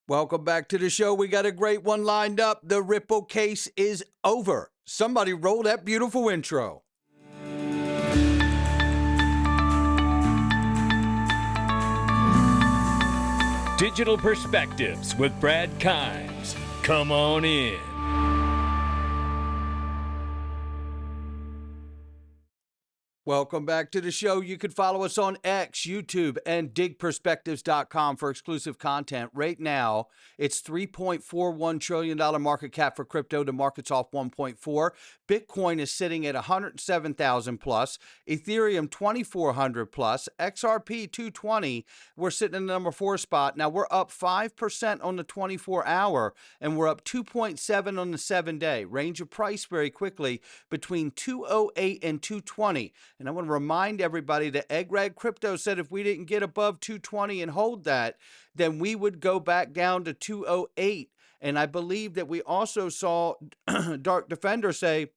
Welcome back to the show. We got a great one lined up. The Ripple case is over. Somebody roll that beautiful intro. Digital Perspectives with Brad Kimes. Come on in. Welcome back to the show. You can follow us on X, YouTube, and DigPerspectives.com for exclusive content. Right now, it's $3.41 trillion market cap for crypto. The market's off 1.4. Bitcoin is sitting at 107,000 plus. Ethereum 2,400 plus. XRP 220. We're sitting in the number 4 spot. Now, we're up 5% on the 24-hour, and we're up 2.7 on the 7-day. Range of price very quickly between 208 and 220. And I want to remind everybody that Egg Rag Crypto said if we didn't get above 220 and hold that, then we would go back down to 208. And I believe that we also saw Dark Defender say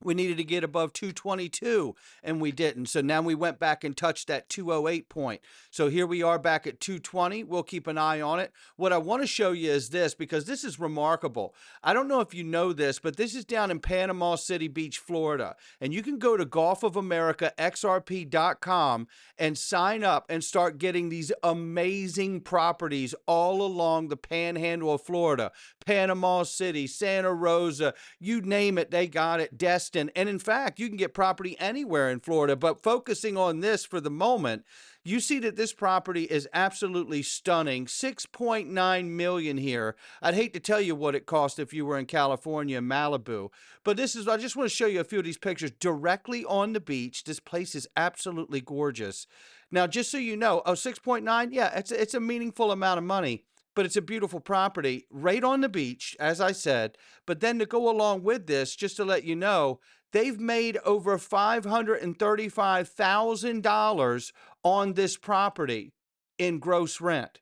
we needed to get above 222, and we didn't. So now we went back and touched that 208 point. So here we are back at 220. We'll keep an eye on it. What I want to show you is this, because this is remarkable. I don't know if you know this, but this is down in Panama City Beach, Florida. And you can go to Gulf of America XRP.com and sign up and start getting these amazing properties all along the panhandle of Florida. Panama City, Santa Rosa, you name it, they got it. Destin. And in fact, you can get property anywhere in Florida, but focusing on this for the moment, you see that this property is absolutely stunning. 6.9 million here. I'd hate to tell you what it cost if you were in California, Malibu, but I just want to show you a few of these pictures directly on the beach. This place is absolutely gorgeous. Now, just so you know, 6.9, yeah, it's a meaningful amount of money. But it's a beautiful property right on the beach, as I said. But then to go along with this, just to let you know, they've made over $535,000 on this property in gross rent.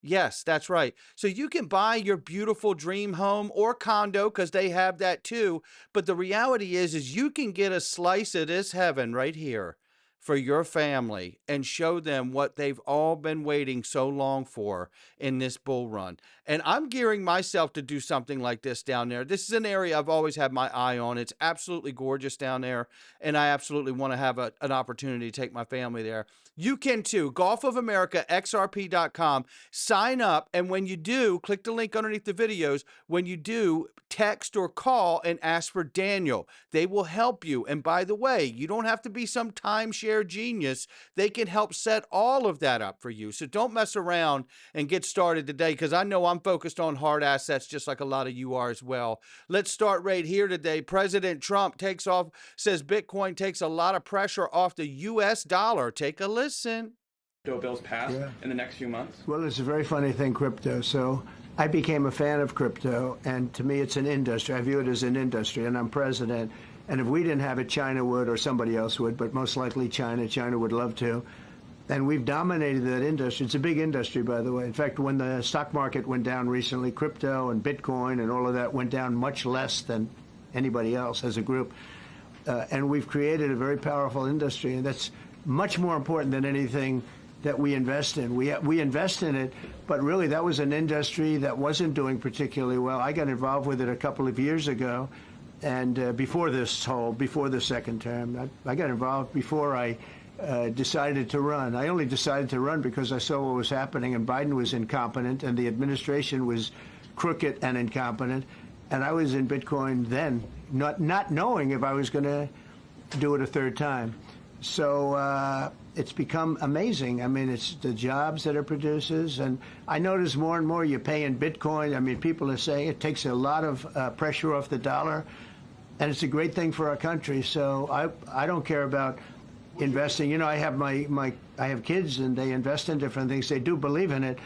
Yes, that's right. So you can buy your beautiful dream home or condo, because they have that too. But the reality is you can get a slice of this heaven right here for your family and show them what they've all been waiting so long for in this bull run. And I'm gearing myself to do something like this down there. This is an area I've always had my eye on. It's absolutely gorgeous down there, and I absolutely want to have an opportunity to take my family there. You can too. Gulf of America, XRP.com. Sign up, and when you do, click the link underneath the videos. When you do, text or call and ask for Daniel. They will help you. And by the way, you don't have to be some timeshare genius. They can help set all of that up for you. So don't mess around and get started today, because I know I'm focused on hard assets just like a lot of you are as well. Let's start right here today. President Trump says Bitcoin takes a lot of pressure off the U.S. dollar. Take a listen. Bills passed in the next few months? Well, it's a very funny thing, crypto. So I became a fan of crypto, and to me it's an industry. I view it as an industry, and I'm president. And if we didn't have it, China would, or somebody else would, but most likely China. China would love to. And we've dominated that industry. It's a big industry, by the way. In fact, when the stock market went down recently, crypto and Bitcoin and all of that went down much less than anybody else as a group. And we've created a very powerful industry, and that's much more important than anything that we invest in. We invest in it, but really that was an industry that wasn't doing particularly well. I got involved with it a couple of years ago, and before the second term. I got involved before I decided to run. I only decided to run because I saw what was happening, and Biden was incompetent, and the administration was crooked and incompetent, and I was in Bitcoin then, not knowing if I was going to do it a third time. So it's become amazing. I mean, it's the jobs that it produces. And I notice more and more you pay in Bitcoin. I mean, people are saying it takes a lot of pressure off the dollar. And it's a great thing for our country. So I don't care about investing. You know, I have kids, and they invest in different things. They do believe in it.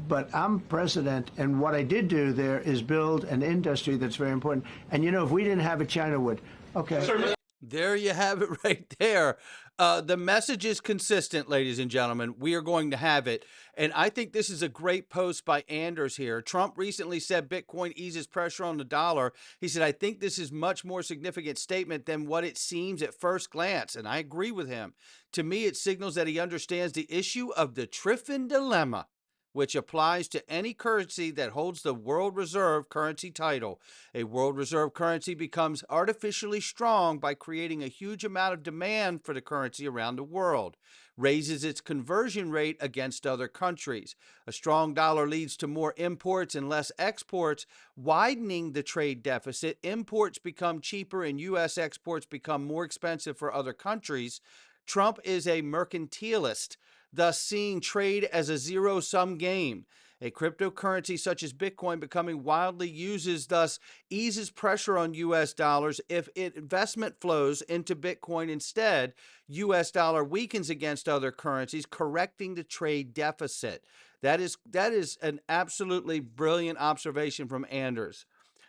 But I'm president, and what I did do there is build an industry that's very important. And, you know, if we didn't have it, China would. Okay. There you have it right there. The message is consistent, ladies and gentlemen. We are going to have it. And I think this is a great post by Anders here. Trump recently said Bitcoin eases pressure on the dollar. He said, I think this is much more significant statement than what it seems at first glance. And I agree with him. To me, it signals that he understands the issue of the Triffin Dilemma. which applies to any currency that holds the world reserve currency title. A world reserve currency becomes artificially strong by creating a huge amount of demand for the currency around the world, raises its conversion rate against other countries. A strong dollar leads to more imports and less exports, widening the trade deficit. Imports become cheaper and U.S. exports become more expensive for other countries. Trump is a mercantilist, thus seeing trade as a zero-sum game. A cryptocurrency such as Bitcoin becoming widely used thus eases pressure on U.S. dollars. If investment flows into Bitcoin instead, U.S. dollar weakens against other currencies, correcting the trade deficit. That is an absolutely brilliant observation from Anders.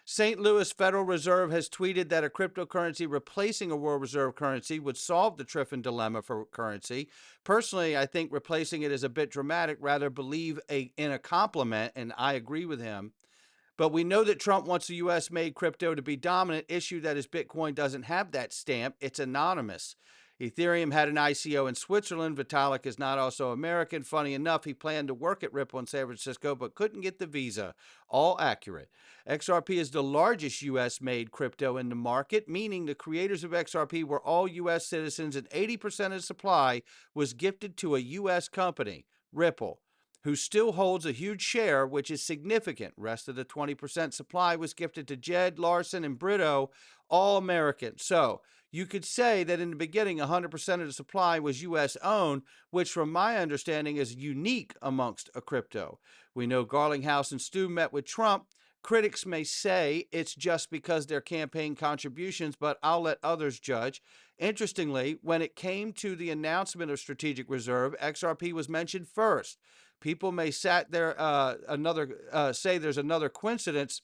St. Louis Federal Reserve has tweeted that a cryptocurrency replacing a world reserve currency would solve the Triffin Dilemma for currency. Personally, I think replacing it is a bit dramatic, rather believe in a compliment, and I agree with him. But we know that Trump wants the U.S.-made crypto to be dominant. Issue that is Bitcoin doesn't have that stamp. It's anonymous. Ethereum had an ICO in Switzerland. Vitalik is not also American. Funny enough, he planned to work at Ripple in San Francisco, but couldn't get the visa. All accurate. XRP is the largest U.S.-made crypto in the market, meaning the creators of XRP were all U.S. citizens, and 80% of the supply was gifted to a U.S. company, Ripple, who still holds a huge share, which is significant. Rest of the 20% supply was gifted to Jed, Larson, and Brito, all American. So you could say that in the beginning, 100% of the supply was U.S. owned, which from my understanding is unique amongst a crypto. We know Garlinghouse and Stu met with Trump. Critics may say it's just because they're campaign contributions, but I'll let others judge. Interestingly, when it came to the announcement of strategic reserve, XRP was mentioned first. People may say there's another coincidence.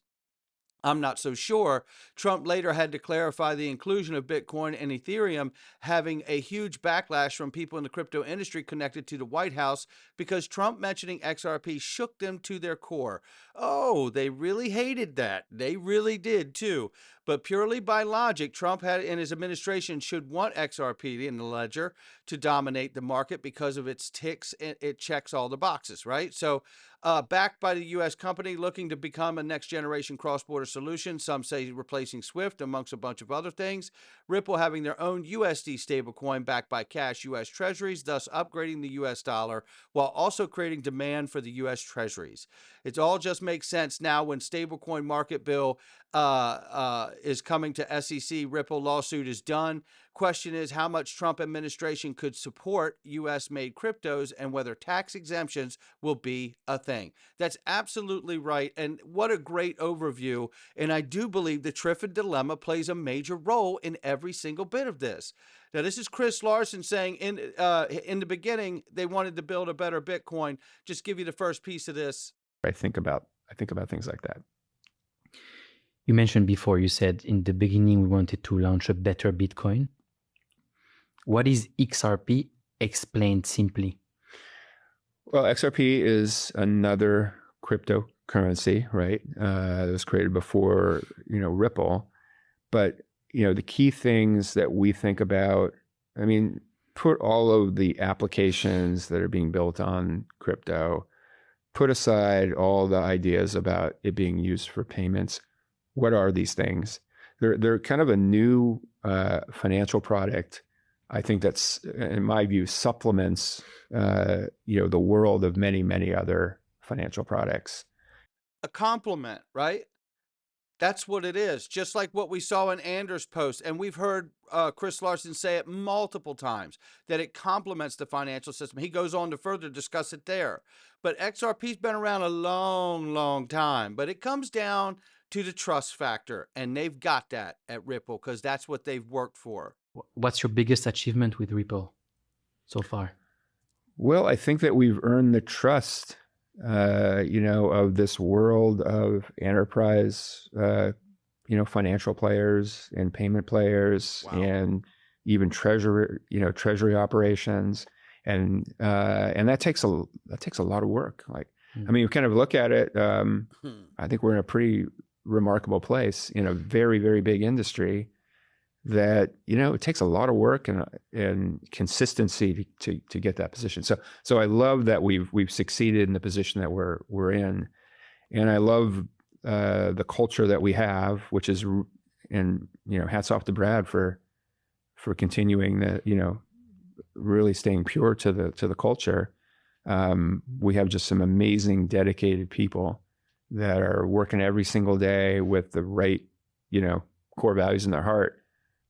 I'm not so sure. Trump later had to clarify the inclusion of Bitcoin and Ethereum, having a huge backlash from people in the crypto industry connected to the White House because Trump mentioning XRP shook them to their core. Oh, they really hated that. They really did too. But purely by logic, Trump had in his administration should want XRP in the ledger to dominate the market because of its ticks. It checks all the boxes, right? So backed by the U.S. company looking to become a next-generation cross-border solution. Some say replacing SWIFT, amongst a bunch of other things. Ripple having their own USD stablecoin backed by cash U.S. treasuries, thus upgrading the U.S. dollar while also creating demand for the U.S. treasuries. It all just makes sense now when stablecoin market bill is coming to SEC. Ripple lawsuit is done. Question is how much Trump administration could support U.S.-made cryptos and whether tax exemptions will be a thing. That's absolutely right. And what a great overview. And I do believe the Triffin Dilemma plays a major role in every single bit of this. Now, this is Chris Larson saying in the beginning, they wanted to build a better Bitcoin. Just give you the first piece of this. I think about things like that. You mentioned before, you said in the beginning, we wanted to launch a better Bitcoin. What is XRP explained simply? Well, XRP is another cryptocurrency, right? It was created before, Ripple. But, the key things that we think about, put all of the applications that are being built on crypto, put aside all the ideas about it being used for payments. What are these things? They're kind of a new financial product. I think that's, in my view, supplements, the world of many, many other financial products. A complement, right? That's what it is. Just like what we saw in Anders' post. And we've heard Chris Larson say it multiple times, that it complements the financial system. He goes on to further discuss it there. But XRP's been around a long, long time. But it comes down to the trust factor. And they've got that at Ripple because that's what they've worked for. What's your biggest achievement with Ripple so far? Well, I think that we've earned the trust, of this world of enterprise, financial players and payment players, wow, and even treasury operations, and that takes a lot of work. We kind of look at it. I think we're in a pretty remarkable place in a very, very big industry that, you know, it takes a lot of work and consistency to get that position. So I love that we've succeeded in the position that we're in, and I love the culture that we have, which is, and you know, hats off to Brad for continuing that, you know, really staying pure to the culture. We have just some amazing, dedicated people that are working every single day with the right, you know, core values in their heart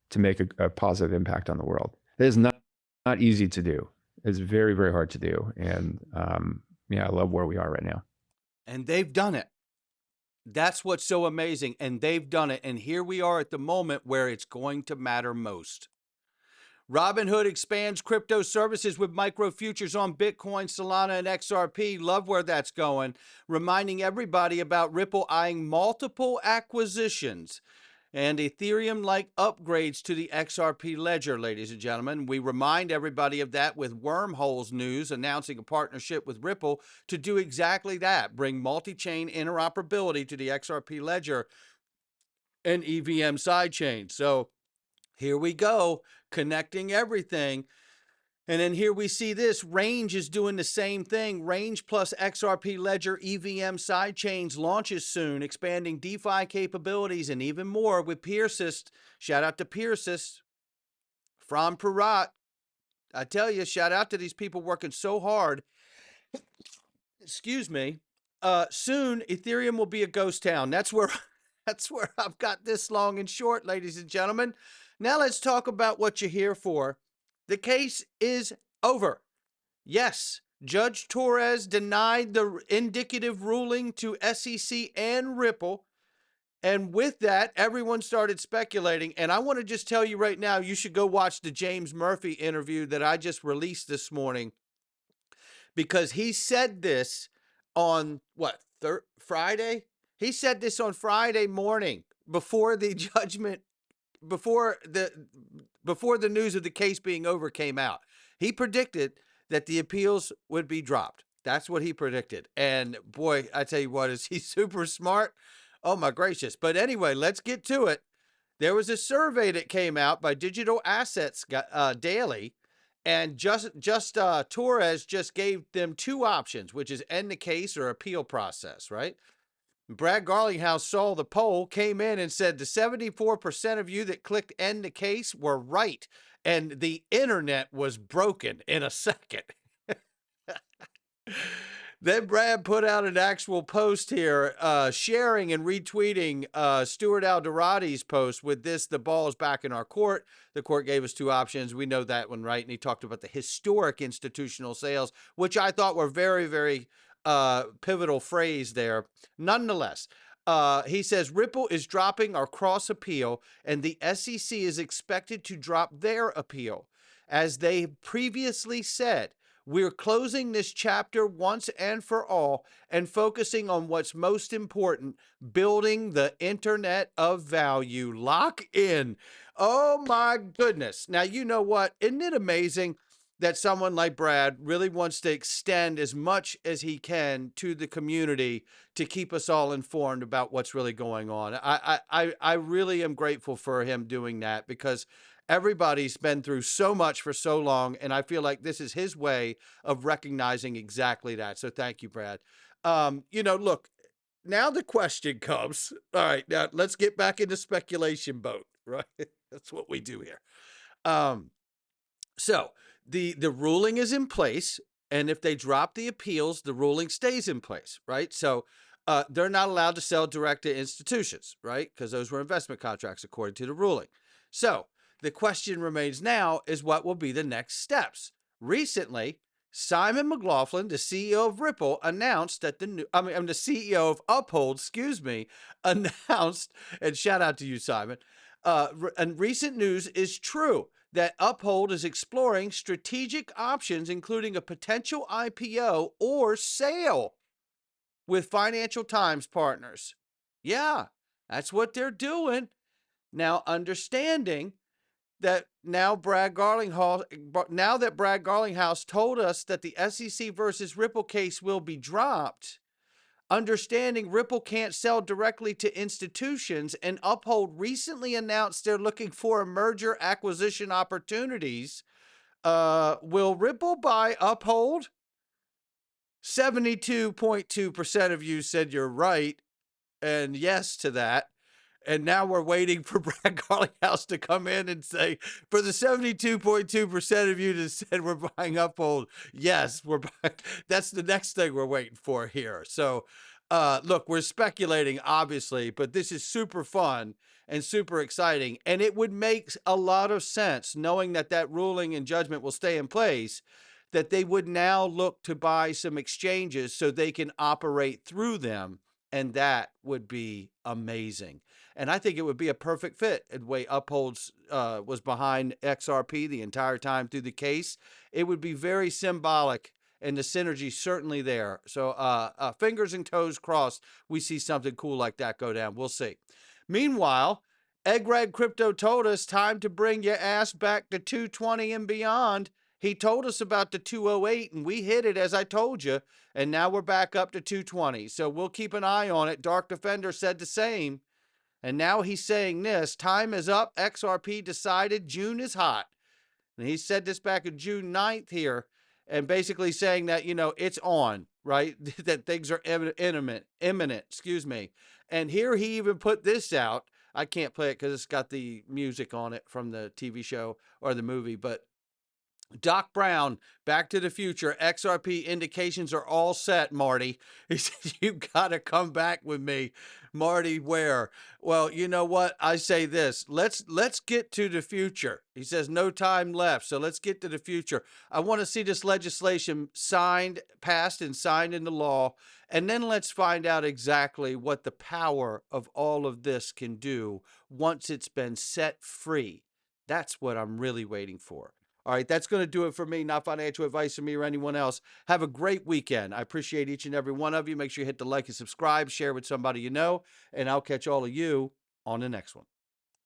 to make a positive impact on the world. It is not easy to do. It's very, very hard to do. And yeah, I love where we are right now. And they've done it. That's what's so amazing. And they've done it. And here we are at the moment where it's going to matter most. Robinhood expands crypto services with micro futures on Bitcoin, Solana, and XRP. Love where that's going. Reminding everybody about Ripple eyeing multiple acquisitions and Ethereum-like upgrades to the XRP ledger, ladies and gentlemen. We remind everybody of that with Wormholes News announcing a partnership with Ripple to do exactly that, bring multi-chain interoperability to the XRP ledger and EVM sidechain. So here we go, connecting everything. And then here we see this. Range is doing the same thing. Range plus XRP Ledger EVM sidechains launches soon, expanding DeFi capabilities and even more with Peersys. Shout out to Peersys from Pirat. I tell you, shout out to these people working so hard. Excuse me. Soon, Ethereum will be a ghost town. That's where I've got this long and short, ladies and gentlemen. Now let's talk about what you're here for. The case is over. Yes, Judge Torres denied the indicative ruling to SEC and Ripple. And with that, everyone started speculating. And I want to just tell you right now, you should go watch the James Murphy interview that I just released this morning, because he said this on Friday? He said this on Friday morning before the judgment, before the news of the case being over came out. He predicted that the appeals would be dropped. That's what he predicted. And boy, I tell you what, is he super smart? Oh my gracious. But anyway, let's get to it. There was a survey that came out by Digital Assets Daily, and just Torres just gave them two options, which is end the case or appeal process, right? Brad Garlinghouse saw the poll, came in and said the 74% of you that clicked end the case were right, and the internet was broken in a second. Then Brad put out an actual post here, sharing and retweeting Stuart Alderoty's post with this: the ball is back in our court. The court gave us two options. We know that one, right? And he talked about the historic institutional sales, which I thought were very, very pivotal phrase there. Nonetheless, he says Ripple is dropping our cross appeal, and the SEC is expected to drop their appeal. As they previously said, we're closing this chapter once and for all and focusing on what's most important: building the internet of value. Lock in. Oh my goodness. Now, you know what? Isn't it amazing that someone like Brad really wants to extend as much as he can to the community to keep us all informed about what's really going on? I really am grateful for him doing that, because everybody's been through so much for so long, and I feel like this is his way of recognizing exactly that. So thank you, Brad. You know, look, now the question comes. All right, now let's get back into speculation boat, right? That's what we do here. So the ruling is in place, and if they drop the appeals, the ruling stays in place, right? So they're not allowed to sell direct to institutions, right? Because those were investment contracts according to the ruling. So the question remains now is what will be the next steps. Recently, Simon McLaughlin, the CEO of Ripple, announced that the CEO of Uphold, announced, and shout out to you, Simon, and recent news is true that Uphold is exploring strategic options, including a potential IPO or sale with Financial Times partners. Yeah, that's what they're doing. Now, understanding that now that Brad Garlinghouse told us that the SEC versus Ripple case will be dropped, understanding Ripple can't sell directly to institutions, and Uphold recently announced they're looking for a merger acquisition opportunities. Will Ripple buy Uphold? 72.2% of you said you're right and yes to that. And now we're waiting for Brad Garlinghouse to come in and say, for the 72.2% of you that said we're buying Uphold, yes, we're buying. That's the next thing we're waiting for here. So, look, we're speculating, obviously, but this is super fun and super exciting. And it would make a lot of sense, knowing that that ruling and judgment will stay in place, that they would now look to buy some exchanges so they can operate through them. And that would be amazing. And I think it would be a perfect fit. The way Upholds was behind XRP the entire time through the case, it would be very symbolic, and the synergy certainly there. So fingers and toes crossed, we see something cool like that go down. We'll see. Meanwhile, Eggrag Crypto told us time to bring your ass back to 220 and beyond. He told us about the 208, and we hit it, as I told you, and now we're back up to 220. So we'll keep an eye on it. Dark Defender said the same. And now he's saying this, time is up. XRP decided June is hot. And he said this back on June 9th here, and basically saying that, you know, it's on, right? That things are imminent, excuse me. And here he even put this out. I can't play it because it's got the music on it from the TV show or the movie, but Doc Brown, Back to the Future, XRP indications are all set, Marty. He said, you got to come back with me. Marty, where? Well, you know what? I say this. Let's get to the future. He says no time left, so let's get to the future. I want to see this legislation passed and signed into law, and then let's find out exactly what the power of all of this can do once it's been set free. That's what I'm really waiting for. All right, that's going to do it for me. Not financial advice from me or anyone else. Have a great weekend. I appreciate each and every one of you. Make sure you hit the like and subscribe, share with somebody you know, and I'll catch all of you on the next one.